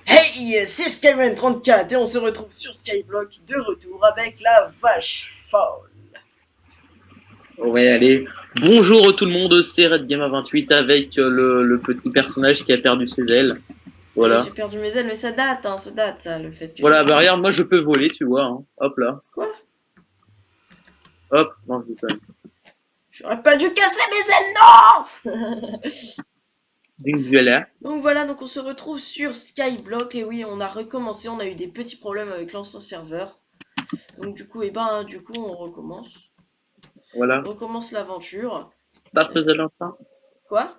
Hey, c'est Skyman34 et on se retrouve sur Skyblock de retour avec la vache folle. Ouais, allez. Bonjour tout le monde, c'est RedGamer28 avec le petit personnage qui a perdu ses ailes. Oui, Voilà. j'ai perdu mes ailes, mais ça date, ça, le fait que j'ai Voilà, bah perdu. regarde, moi je peux voler, tu vois. Hein. Hop là. Quoi? Hop, non, je déconne. J'aurais pas dû casser mes ailes, non. Donc voilà. Donc voilà, donc on se retrouve sur Skyblock et oui, on a recommencé, on a eu des petits problèmes avec l'ancien serveur. Donc du coup, on recommence. Voilà. On recommence l'aventure. Ça faisait longtemps. Quoi?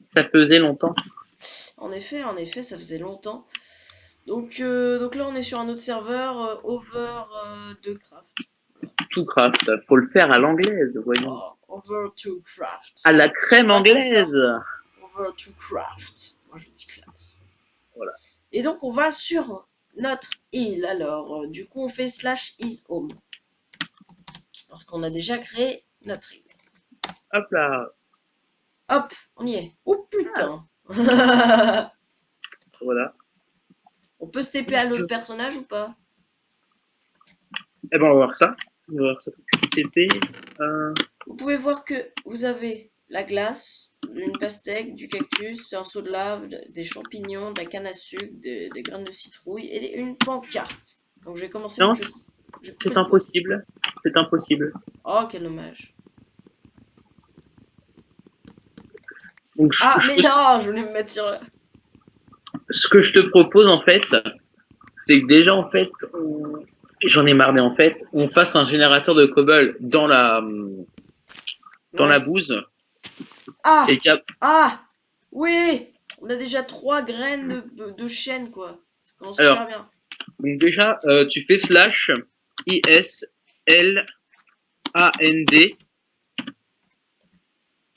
Ça faisait longtemps. En effet, ça faisait longtemps. Donc là, on est sur un autre serveur, Over de Craft. Tout craft. Faut le faire à l'anglaise, voyons. Oh, Over to Craft. À la On crème fera comme ça. anglaise. Over to Craft. Moi, je dis classe. Voilà. Et donc, on va sur notre île. Alors, du coup, on fait slash is home. Parce qu'on a déjà créé notre île. Hop là. Hop, on y est. Oh Ah, putain. voilà. On peut se TP à l'autre personnage ou pas? Eh ben, on va voir ça. On va voir ça. TP. Vous pouvez voir que vous avez la glace, une pastèque, du cactus, un seau de lave, des champignons, de la canne à sucre, des graines de citrouille et une pancarte. Donc je vais commencer Non, donc je vais couper c'est le bois. impossible. C'est impossible. Oh quel dommage. Donc, Ah mais non, je voulais me mettre sur... ce que je te propose en fait, c'est que déjà en fait, j'en ai marre, mais en fait, on fasse un générateur de cobble dans la Ouais. bouse Ah. et cap. Ah. Oui. On a déjà 3 graines de chêne quoi. Ça commence super Alors, bien. donc déjà, tu fais slash ISLAND.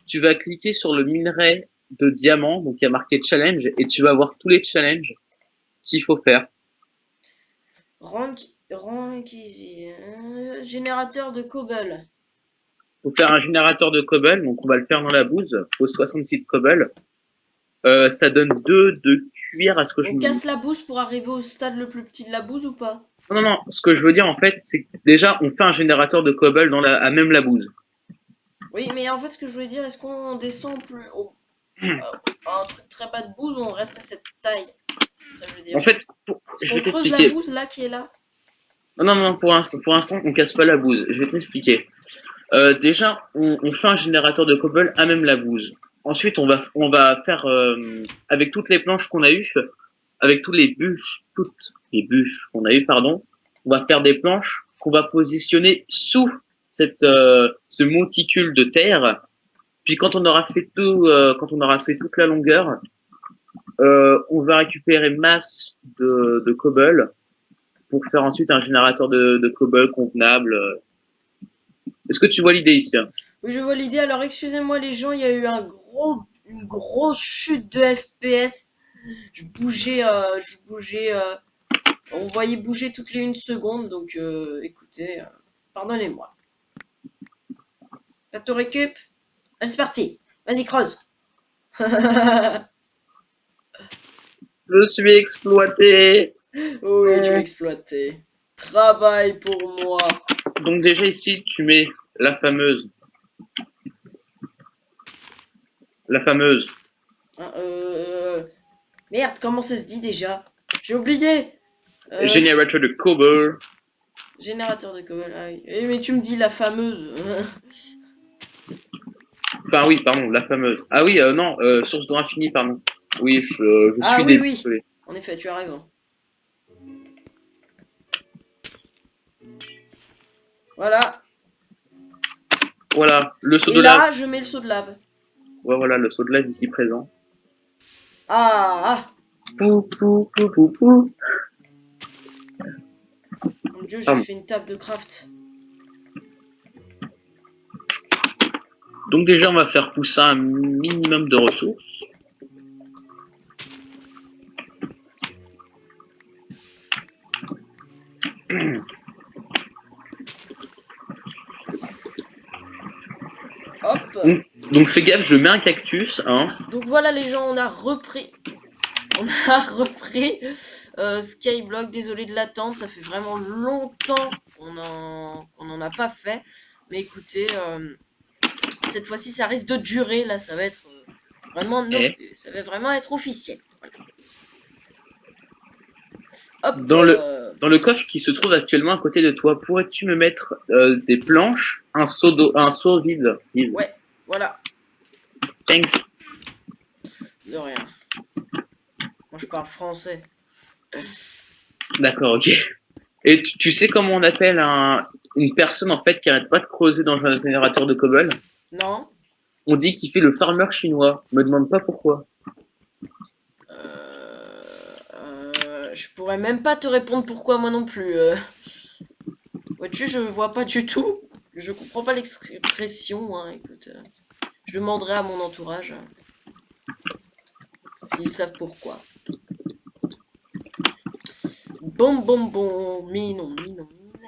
Tu vas cliquer sur le minerai de diamant, donc il y a marqué challenge, et tu vas voir tous les challenges qu'il faut faire. Rank easy. Générateur de cobble. Il faut faire un générateur de cobble, donc on va le faire dans la bouse. Il faut 66 de cobble. Ça donne 2 de cuir à ce que je On me. casse la bouse pour arriver au stade le plus petit de la bouse ou pas? Non, non, non. Ce que je veux dire, en fait, c'est que déjà, on fait un générateur de cobble à même la bouse. Oui, mais en fait, ce que je voulais dire, est-ce qu'on descend plus à un truc très bas de bouse ou on reste à cette taille? Ça veut En dire. fait, Est-ce je qu'on vais creuse la t'expliquer. bouse là qui est là? Non, non, non, pour l'instant, on casse pas la bouse. Je vais t'expliquer. Déjà, on fait un générateur de cobble à même la bouse. Ensuite, on va faire, avec toutes les planches qu'on a eues, avec toutes les bûches qu'on a eues, pardon, on va faire des planches qu'on va positionner sous ce monticule de terre. Puis quand on aura fait tout, quand on aura fait toute la longueur, on va récupérer masse de cobble pour faire ensuite un générateur de cobble convenable. Est-ce que tu vois l'idée ici? Oui, je vois l'idée. Alors, excusez-moi les gens, il y a eu une grosse chute de FPS. On voyait bouger toutes les 1 seconde. Donc, écoutez, pardonnez-moi. Faites ton récup. Allez, c'est parti. Vas-y, creuse. Je suis exploité. Oui, tu es exploité. Travaille pour moi. Donc déjà ici, tu mets la fameuse. La fameuse. Ah, Merde, comment ça se dit déjà? J'ai oublié. Euh, Générateur de cobble. Générateur de cobble. Ah oui. Eh, mais tu me dis la fameuse. Enfin oui, pardon, la fameuse. Ah oui, non, source d'eau infinie, pardon. Oui, je Ah suis oui, oui. désolé. En effet, tu as raison. Voilà. Voilà, le seau Et de lave. là, je mets le seau de lave. Ouais, voilà, le seau de lave ici présent. Ah, Pou, pou, pou, pou, pou. mon dieu, j'ai Pardon. fait une table de craft. Donc déjà, on va faire pousser un minimum de ressources. Hop. Donc fais gaffe, je mets un cactus, hein. Donc voilà les gens, on a repris. On a repris Skyblock. Désolé de l'attente, ça fait vraiment longtemps qu'on en a pas fait. Mais écoutez, cette fois-ci ça risque de durer. Là, ça va être vraiment, Eh. ça va vraiment être officiel. Voilà. Hop. Dans le coffre qui se trouve actuellement à côté de toi, pourrais-tu me mettre des planches, un seau d'eau, un seau vide, Ouais, voilà. Thanks. De rien. Moi je parle français. D'accord, ok. Et tu sais comment on appelle une personne en fait qui arrête pas de creuser dans un générateur de cobble? Non. On dit qu'il fait le farmer chinois. Me demande pas pourquoi. Je pourrais même pas te répondre pourquoi moi non plus. Vois-tu, je vois pas du tout. Je comprends pas l'expression. Hein, écoute, je demanderai à mon entourage s'ils savent pourquoi. Bon, bon, bon, minon, minon, mine.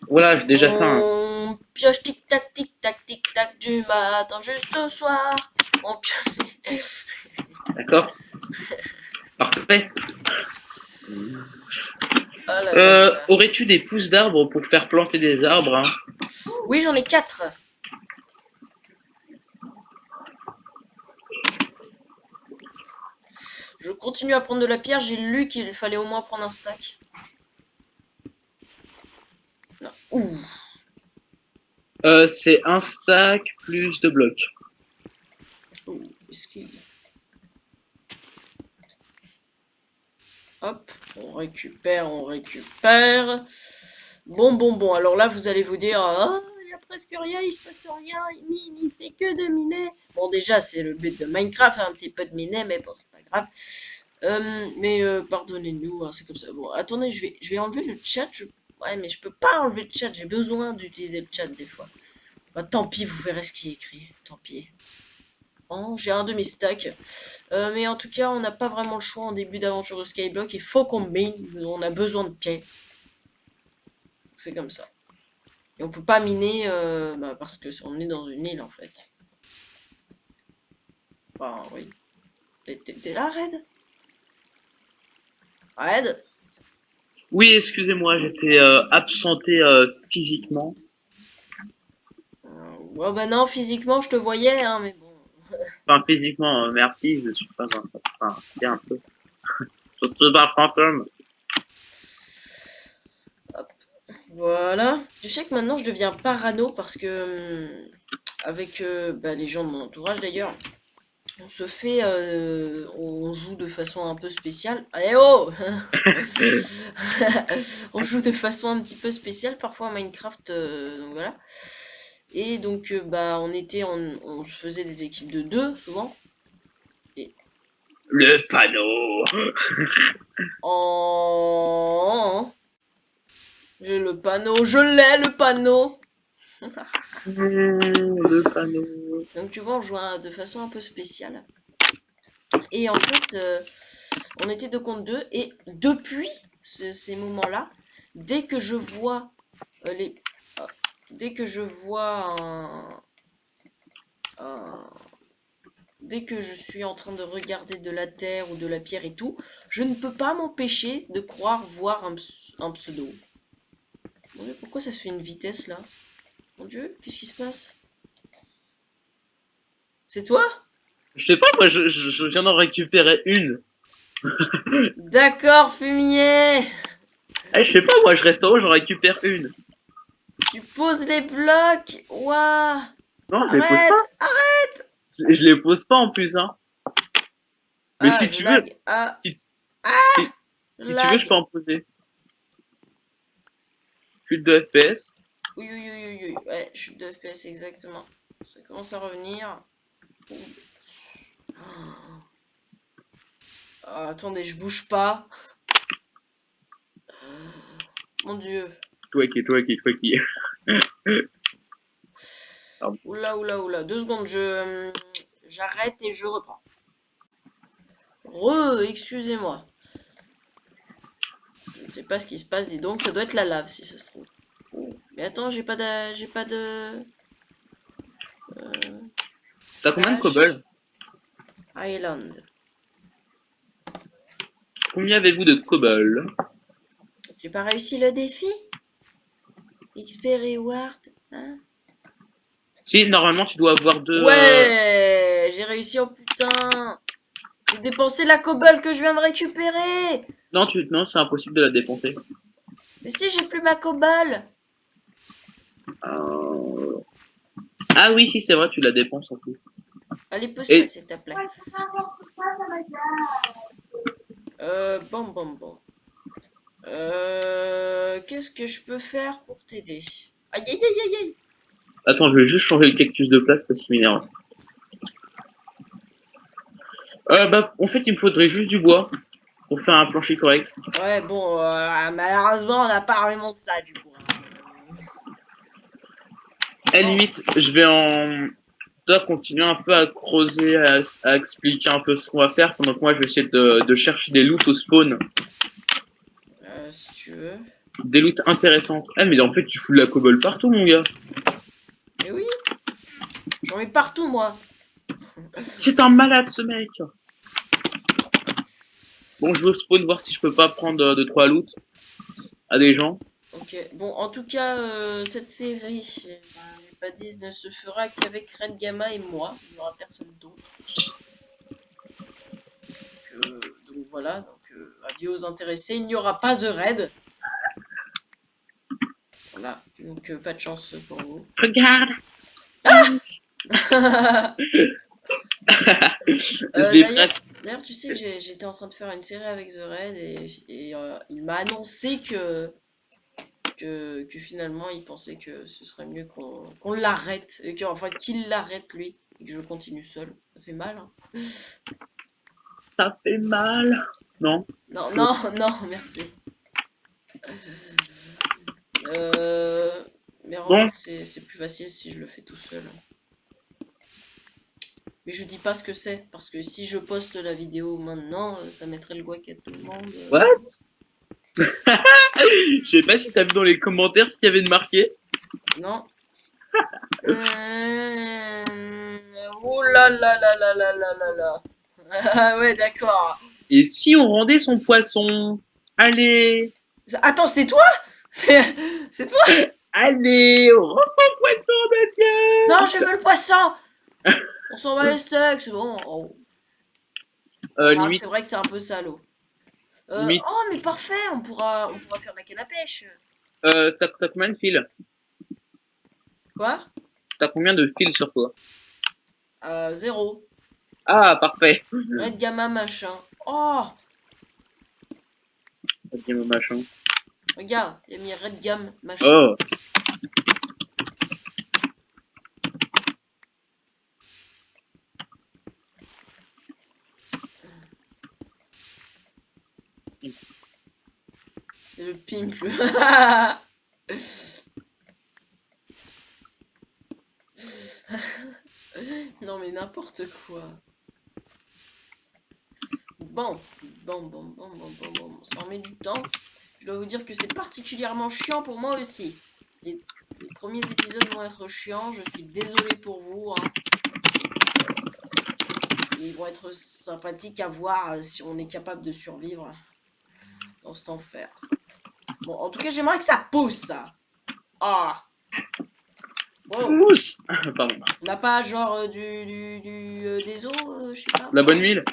Voilà, j'ai déjà fait un. On pioche tic-tac, tic-tac, tic-tac du matin jusqu'au soir. On pioche. D'accord. Parfait. Ah là là là là. Aurais-tu des pousses d'arbres pour faire planter des arbres, hein? Oui, j'en ai 4. Je continue à prendre de la pierre. J'ai lu qu'il fallait au moins prendre un stack. Non. Ouh. C'est un stack plus de blocs. Ouh. Est-ce qu'il... Hop, on récupère, on récupère. Bon, bon, bon. Alors là, vous allez vous dire, ah, il n'y a presque rien, il se passe rien, il mine, il fait que de miner. Bon, déjà, c'est le but de Minecraft, un petit peu de miner, mais bon, c'est pas grave. Pardonnez-nous, hein, c'est comme ça. Bon, attendez, je vais enlever le chat. Ouais, mais je peux pas enlever le chat, j'ai besoin d'utiliser le chat des fois. Bah, tant pis, vous verrez ce qui est écrit. Tant pis. Bon, j'ai un demi-stack. Mais en tout cas, on n'a pas vraiment le choix en début d'aventure de Skyblock. Il faut qu'on mine. On a besoin de pieds. C'est comme ça. Et on peut pas miner parce que on est dans une île en fait. Enfin, oui. T'es là, Red? Red? Oui, excusez-moi, j'étais absenté physiquement. Ouais, bah non, physiquement, je te voyais, hein, mais bon. Enfin, physiquement, merci, je suis pas un. Enfin, c'est un peu. Je suis pas un fantôme. Hop. Voilà. Tu sais que maintenant, je deviens parano parce que, avec les gens de mon entourage d'ailleurs, on se fait, on joue de façon un peu spéciale. Allez oh On joue de façon un petit peu spéciale parfois à Minecraft, donc voilà. Et donc on faisait des équipes de 2 souvent. Et Le panneau. en j'ai le panneau, je l'ai le panneau. Le panneau. Donc tu vois, on joue de façon un peu spéciale. Et en fait, on était 2 contre 2 et depuis ces moments-là, dès que je vois les dès que je vois un- dès que je suis en train de regarder de la terre ou de la pierre et tout, je ne peux pas m'empêcher de croire voir un pseudo. Mon Dieu, pourquoi ça se fait une vitesse là? Mon Dieu, qu'est-ce qui se passe? C'est toi? Je sais pas, moi, je viens d'en récupérer une. D'accord, fumier! Eh, je sais pas, moi, je reste en haut, j'en récupère une. Tu poses les blocs! Waouh! Non, je les pose pas. Arrête! Arrête! Je les pose pas en plus, hein. Mais Ah, si je tu veux, lag. Ah, si, ah! si, Je si tu veux, je peux lag. en poser. Plus de FPS. Oui, oui, oui, oui, oui. Ouais, chute de FPS, exactement. Ça commence à revenir. Oh. Ah, attendez, je bouge pas. Mon Dieu. Toi qui. Pardon. Oula, oula, oula. 2 secondes, j'arrête et je reprends. Excusez-moi. Je ne sais pas ce qui se passe, dis donc. Ça doit être la lave, si ça se trouve. Oh. Mais attends, j'ai pas de... T'as combien de Flash. cobble? Island. Combien avez-vous de cobble? J'ai pas réussi le défi? XP Reward, hein? Si, normalement, tu dois avoir deux... Ouais, j'ai réussi, oh putain. J'ai dépensé la cobble que je viens de récupérer. Non, c'est impossible de la dépenser. Mais si, j'ai plus ma cobble. Euh, Ah oui, si, c'est vrai, tu la dépenses en tout. Allez, pousse-toi, Et s'il te plaît. Bon. Qu'est-ce que je peux faire pour t'aider? Aïe, aïe, aïe, aïe, aïe. attends, je vais juste changer le cactus de place parce qu'il m'énerve. Bah, en fait, il me faudrait juste du bois pour faire un plancher correct. Ouais, bon, malheureusement, on n'a pas vraiment ça, du coup. À la Bon, limite, je vais en... dois continuer un peu à creuser, à expliquer un peu ce qu'on va faire, pendant que moi, je vais essayer de chercher des loots au spawn. si tu veux. Des loots intéressantes. Ah, mais en fait, tu fous de la cobble partout, mon gars. Mais oui, j'en mets partout, moi. C'est un malade, ce mec. Bon, je vais au spawn voir si je peux pas prendre 2-3 loots à des gens. Ok, bon, en tout cas, cette série, j'ai pas dit, ne se fera qu'avec Red Gamma et moi. Il n'y aura personne d'autre. Donc voilà, avis aux intéressés, il n'y aura pas The Raid. Voilà, donc pas de chance pour vous. Regarde. Je vais D'ailleurs, tu sais que j'étais en train de faire une série avec The Raid et il m'a annoncé que finalement il pensait que ce serait mieux qu'on l'arrête, et enfin qu'il l'arrête lui, et que je continue seul. Ça fait mal, hein. Ça fait mal. Non. Non, non, non, merci. Mais Bon, remarque, c'est plus facile si je le fais tout seul. Mais je dis pas ce que c'est, parce que si je poste la vidéo maintenant, ça mettrait le guac à tout le monde. what? Je sais pas si t'as vu dans les commentaires ce qu'il y avait de marqué. Non. Oh là là là là là là là là. Ah ouais, d'accord. Et si on rendait son poisson? Allez. Attends, c'est toi? C'est toi? Allez, on rend son poisson, monsieur. Non, je veux le poisson. On s'en va les steaks, c'est bon. Oh. Remarque, Limite, c'est vrai que c'est un peu salaud. limite. Oh, mais parfait, on pourra faire la canne à pêche. T'as combien de fils? Quoi? T'as combien de fils sur toi? 0. Ah, parfait. Red Gamma machin. Oh, Ok, mon machin. regarde, il a mis Red Gam machin. Oh. C'est le pimp. Non mais n'importe quoi. Bon, ça en met du temps. Je dois vous dire que c'est particulièrement chiant pour moi aussi. Les premiers épisodes vont être chiants, je suis désolé pour vous, hein. Ils vont être sympathiques à voir si on est capable de survivre dans cet enfer. Bon, en tout cas, j'aimerais que ça pousse, ça. Ah. Wow. Mousse. Pardon. On n'a pas genre des os, je sais pas. La bonne huile.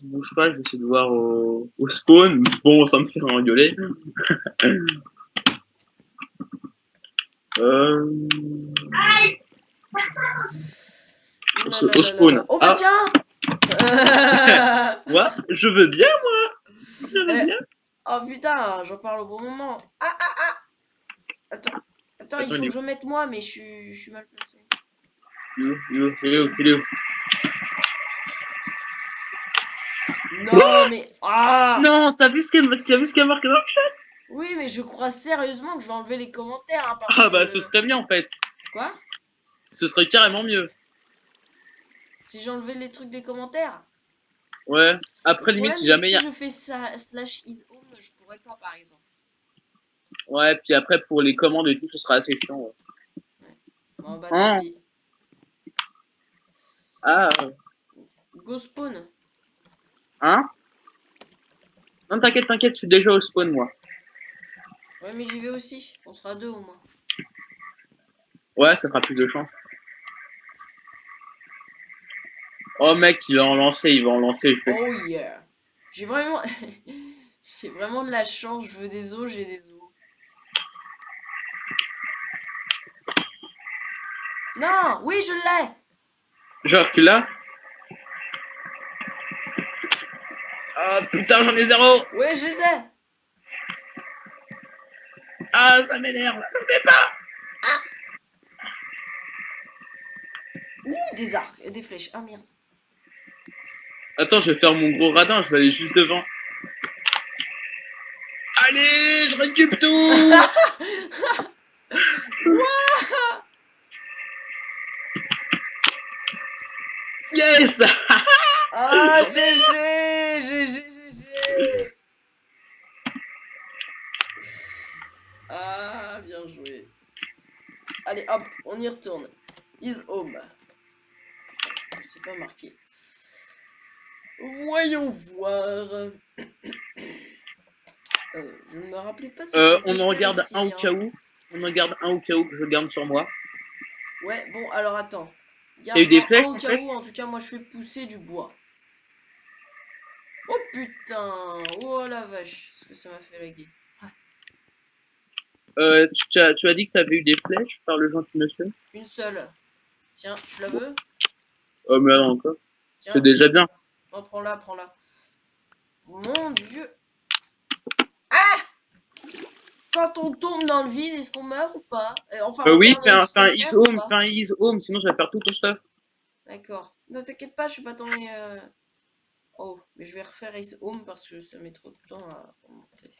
Bouge pas, je vais essayer de voir au spawn. Bon, ça me fait engueuler. Au spawn. Oh bah tiens. Moi, je veux bien, moi. Je veux bien. Oh putain, j'en parle au bon moment. Ah. Attends. Attends, il Attends, faut que je mette moi, mais je suis mal placé. il est où? Non, mais... Ah! Non, t'as vu ce qu'il y a marqué dans le chat? Oui, mais je crois sérieusement que je vais enlever les commentaires, hein, parce Ah que... bah ce serait bien en fait. Quoi? Ce serait carrément mieux. Si j'enlevais les trucs des commentaires? Ouais. Le Après limite problème, si c'est que jamais il y si a... je fais ça, slash is home, je pourrais pas, par exemple. Ouais, puis après pour les commandes et tout, ce sera assez chiant. Ouais. Bon, bah tant Hein? pis. Ah, Go spawn. hein? Non, t'inquiète, je suis déjà au spawn moi. Ouais, mais j'y vais aussi. On sera deux au moins. Ouais, ça fera plus de chance. Oh mec, il va en lancer, je vais... Oh yeah. J'ai vraiment... J'ai vraiment de la chance. Je veux des os, j'ai des os. Non! Oui, je l'ai! Genre, tu l'as? Ah putain, j'en ai zéro! Ouais, je les ai! Ah, ça m'énerve! Ouh, des arcs et des flèches. Ah merde. Attends, je vais faire mon gros radin, je vais aller juste devant. Allez, je récupère tout! Yes! Ah, GG! GG! Ah, bien joué. Allez, hop, on y retourne. Is home. C'est pas marqué. Voyons voir. Je ne me rappelais pas de cette On en regarde un au hein. cas où. On en garde un au cas où que je garde sur moi. Ouais, bon, alors attends. T'as eu des Garde-en un flèches au en cas fait? où, en tout cas, moi je fais pousser du bois. Oh putain! Oh la vache! Ce que ça m'a fait laguer. Tu as dit que t'avais eu des flèches par le gentil monsieur? Une seule. Tiens, tu la Bon. veux? Oh mais là encore. C'est Tiens. déjà bien. Non, prends-la, prends-la. Mon dieu! Ah! Quand on tombe dans le vide, est-ce qu'on meurt ou pas? Enfin, on Oui, perd fais nos un ease CFF ou home, pas? fais un ease home, sinon je vais faire tout ton stuff. D'accord. Ne t'inquiète pas, je suis pas tombé. Oh, mais je vais refaire Ace Home parce que ça met trop de temps à monter.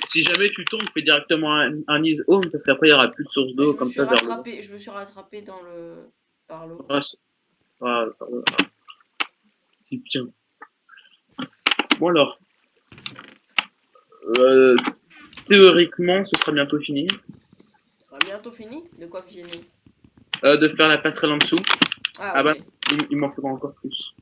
Si jamais tu tombes, fais directement un ease home parce qu'après il y aura plus de source Mais d'eau comme ça vers le bas. je me suis rattrapé dans le par l'eau. Ah, c'est bien. Bon alors, euh, théoriquement, ce sera bientôt fini. Ça sera bientôt fini? De quoi fini? De faire la passerelle en dessous. Ah, Ah bah, ok. il m'en faudra encore plus.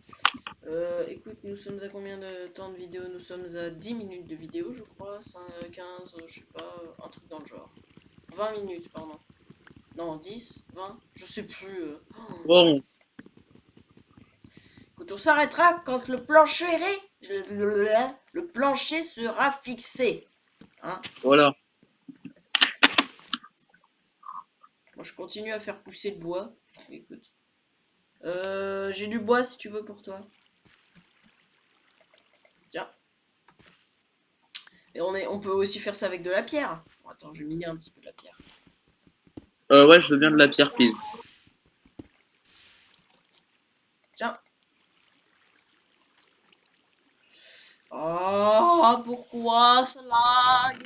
Écoute, nous sommes à combien de temps de vidéo? Nous sommes à 10 minutes de vidéo, je crois. 5, 15, je sais pas, un truc dans le genre. 20 minutes, pardon. Non, 10, 20, je sais plus. Bon, Écoute, on s'arrêtera quand le plancher le plancher sera fixé. Hein? voilà. Moi, je continue à faire pousser le bois. Écoute. J'ai du bois si tu veux pour toi. Tiens. Et on peut aussi faire ça avec de la pierre. Bon, attends, je vais miner un petit peu de la pierre. Ouais, je veux bien de la pierre, please. Tiens. Oh, pourquoi ça lag?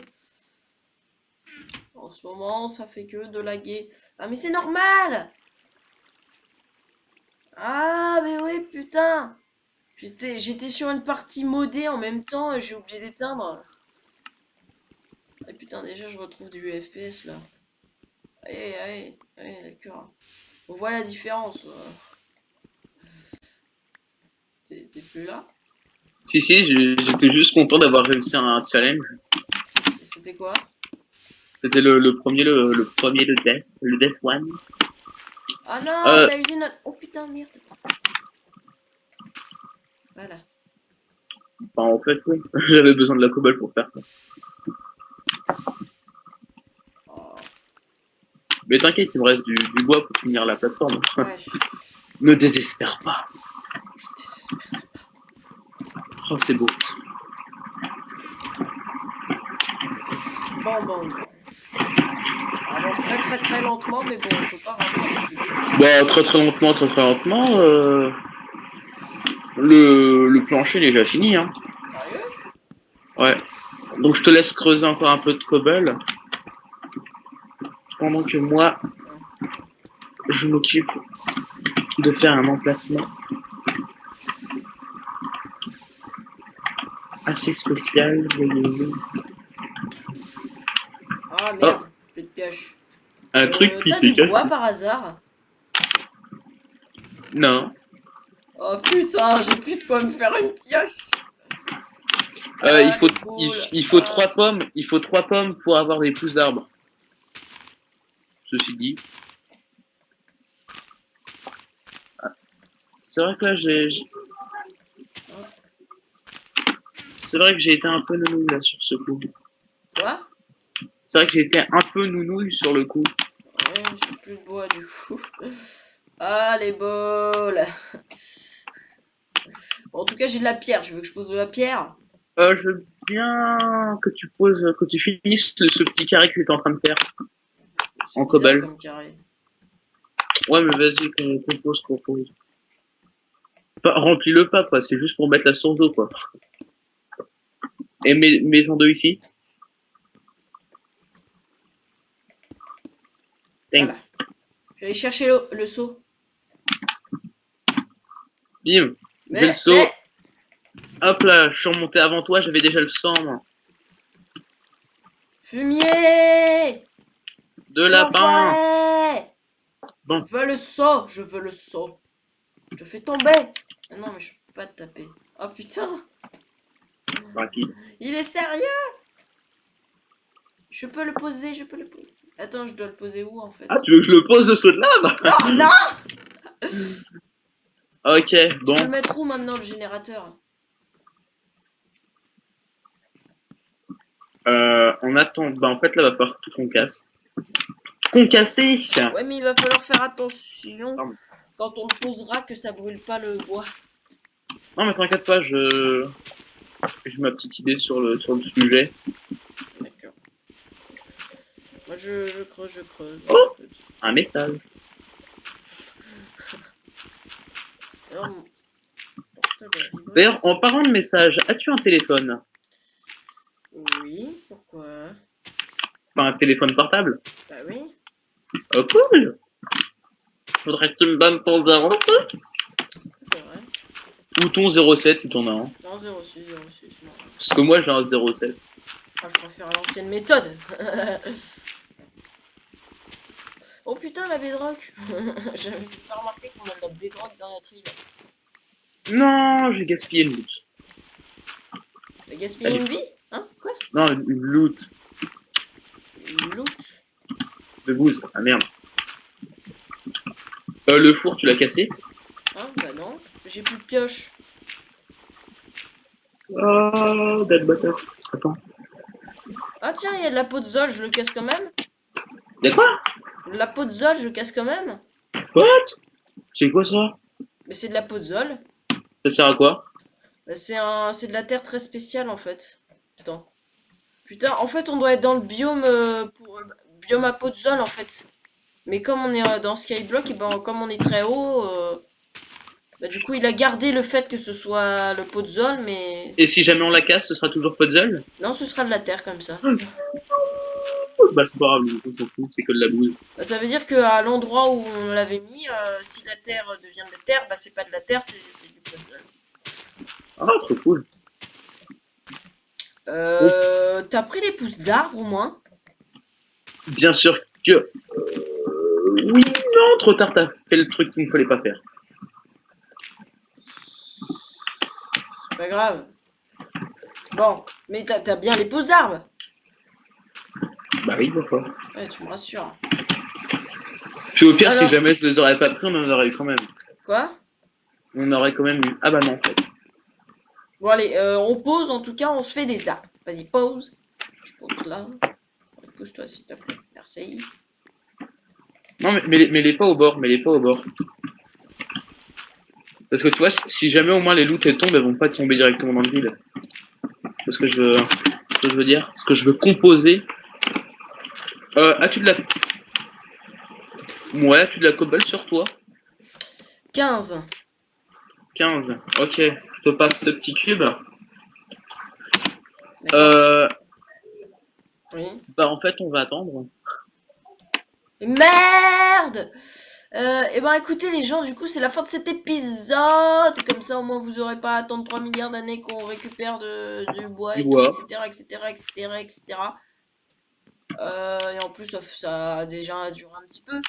En ce moment, ça fait que de laguer. Ah, mais c'est normal! Ah, mais oui, putain! J'étais sur une partie modée en même temps et j'ai oublié d'éteindre. Ah putain, déjà je retrouve du FPS là. Allez, d'accord. On voit la différence. T'es plus là? Si, j'étais juste content d'avoir réussi un challenge. C'était quoi? C'était le premier, le death one. Ah non, Euh, t'as usé notre... Oh putain, merde. Voilà. Enfin, en fait, oui. J'avais besoin de la cobble pour faire ça. Oh, Mais t'inquiète, il me reste du bois pour finir la plateforme. ouais, Ne désespère pas. je désespère. Oh, c'est beau. Bon. Ça avance très lentement, mais bon, on peut pas rentrer plus vite. Bah, très lentement, le plancher il est déjà fini, hein. Sérieux? Ouais. Donc je te laisse creuser encore un peu de cobble, pendant que moi, je m'occupe de faire un emplacement assez spécial. Voyez-vous. Ah Oh, merde, plus de pioche. un truc qui T'as s'est du bois cassé. par hasard? Non. Oh putain, j'ai plus de quoi me faire une pioche. Il Ah, faut, les boules. il faut Ah. 3 pommes. Il faut 3 pommes pour avoir des pousses d'arbres. Ceci dit. C'est vrai que là, c'est vrai que j'ai été un peu nounouille là sur ce coup. Quoi? C'est vrai que j'ai été un peu nounouille sur le coup. Ouais, j'ai plus de bois du coup. Ah, les boules. Bon, en tout cas, j'ai de la pierre. Je veux que je pose de la pierre. Je veux bien que tu finisses ce petit carré que tu es en train de faire C'est en bizarre cobble. comme carré. Ouais, mais vas-y, compose. Remplis-le pas, quoi. C'est juste pour mettre la source d'eau, quoi. Et mets-en deux ici. Voilà. Thanks. Je vais aller chercher le seau. Bim. J'ai le seau. Mais, Hop là, je suis remonté avant toi, j'avais déjà le sang, moi. fumier! De Petit lapin. enfoiré! Bon, Je veux le seau. Je te fais tomber. Ah non, mais je peux pas te taper. Oh putain, rapide. il est sérieux? Je peux le poser. Attends, je dois le poser où en fait? Ah, tu veux que je le pose le seau de lave? Non, non! Ok, Je bon. peux le mettre où maintenant le générateur? On attend. Bah, en fait, là, va falloir tout qu'on casse. Concasser. Ouais, mais il va falloir faire attention Pardon. quand on le posera que ça brûle pas le bois. Non, mais t'inquiète pas, j'ai ma petite idée sur le sujet. D'accord. Moi je creuse. Oh, un message. Alors, mon portable a vibré. D'ailleurs, en parlant de message, as-tu un téléphone? Oui, pourquoi? Pas un téléphone portable? Bah oui, Oh, cool. Faudrait que tu me donnes ton 06 c'est vrai. ou ton 07 si t'en as un. Non, 06, non. Parce que moi, j'ai un 07. Ah, je préfère l'ancienne méthode. Oh putain, la bedrock. J'avais pas remarqué qu'on a de la bedrock dans notre île. Non, j'ai gaspillé une loot. La gaspillé une vie? Hein? Quoi? Non, une loot Une loot? de bouse. Ah merde. Le four, tu l'as cassé? Hein? Bah non. J'ai plus de pioche. Oh, dead butter. Attends. Ah tiens, il y a de la peau de zol, je le casse quand même. Y'a quoi? La peau de zol, je casse quand même. What? C'est quoi ça? Mais c'est de la peau de zol. Ça sert à quoi? Bah, c'est de la terre très spéciale en fait. Attends. Putain, en fait, on doit être dans le biome biome à peau de zol en fait. Mais comme on est dans Skyblock, et ben comme on est très haut, bah, du coup il a gardé le fait que ce soit le pot de zol, mais Et si jamais on la casse, ce sera toujours puzzle? non, ce sera de la terre comme ça. Bah, c'est pas grave, on s'en fout, c'est que de la bouse. Bah, ça veut dire qu'à l'endroit où on l'avait mis, si la terre devient de la terre, bah c'est pas de la terre, c'est du puzzle. Ah, trop cool. T'as pris les pousses d'arbres au moins? Bien sûr que. Oui, non, trop tard, t'as fait le truc qu'il ne fallait pas faire. Pas grave. Bon, mais t'as bien les pousses d'arbres? Bah oui, pourquoi? Ouais, tu me rassures. Puis au pire, Alors. si jamais je les aurais pas pris, on en aurait eu quand même. Quoi? On aurait quand même eu. Ah bah non, en fait. Bon allez, on pose en tout cas, on se fait des arbres. Vas-y, pose. Je pose là. Pose-toi s'il te plaît. Merci. Non, mais les pas au bord, mets-les pas au bord. Parce que tu vois, si jamais au moins les loots elles tombent, elles vont pas tomber directement dans le vide. C'est ce que je veux dire. Ce que je veux composer. As-tu de la... Ouais, as-tu de la cobble sur toi? 15. 15. Ok, je te passe ce petit cube. D'accord. Euh, Oui. Bah en fait, on va attendre. Merde. Et ben écoutez les gens, du coup c'est la fin de cet épisode. Comme ça au moins vous aurez pas à attendre 3 milliards d'années qu'on récupère du bois Du et tout, bois. etc. etc. etc. etc. Et en plus ça a déjà duré un petit peu.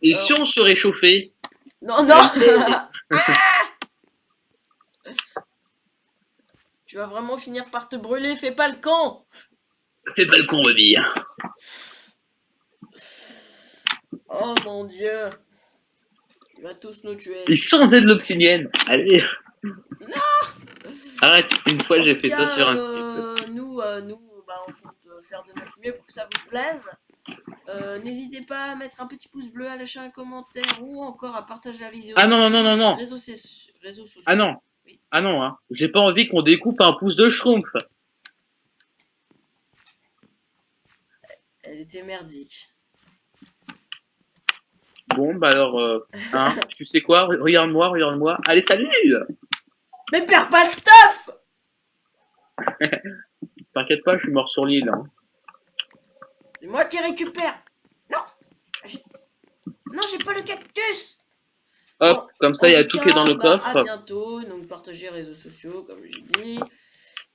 Et Euh, si on se réchauffait? non, non. Allez, Tu vas vraiment finir par te brûler, fais pas le camp. fais pas le con, Bobby. Oh mon dieu. Tu vas tous nous tuer. Et si on faisait de l'obsidienne? Allez. Arrête, une fois En j'ai tout fait ça cas, sur un site. nous bah, on compte faire de notre mieux pour que ça vous plaise. N'hésitez pas à mettre un petit pouce bleu, à lâcher un commentaire ou encore à partager la vidéo Ah sur non, les non, non, autres non. réseaux Ah sociaux. non. Oui, Ah non, hein. J'ai pas envie qu'on découpe un pouce de schtroumpf. elle était merdique. Bon, bah alors, hein, tu sais quoi? Regarde-moi, regarde-moi. Allez, salut! Mais perds pas le stuff. T'inquiète pas, je suis mort sur l'île, hein. C'est moi qui récupère. Non, non, j'ai pas le cactus. Hop, Bon, comme ça, en il y a tout tout qui est dans cas, le bah à coffre. bientôt. Donc partagez les réseaux sociaux, comme j'ai dit.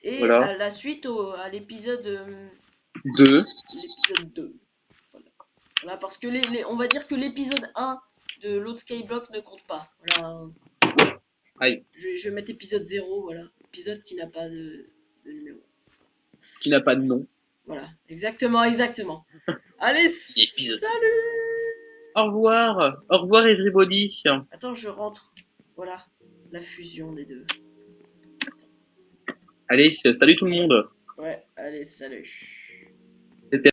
Et Voilà. à la suite à l'épisode 2. l'épisode 2. Voilà. Voilà, parce que on va dire que l'épisode 1 de l'autre Skyblock ne compte pas. Voilà. Aïe. Je vais mettre épisode 0, voilà. Épisode qui n'a pas de numéro. Qui n'a pas de nom. Voilà, exactement, exactement. Allez, Épisode. salut. Au revoir. Au revoir, everybody. Attends, je rentre. Voilà, la fusion des deux. Allez, salut tout le monde. Ouais, allez, salut.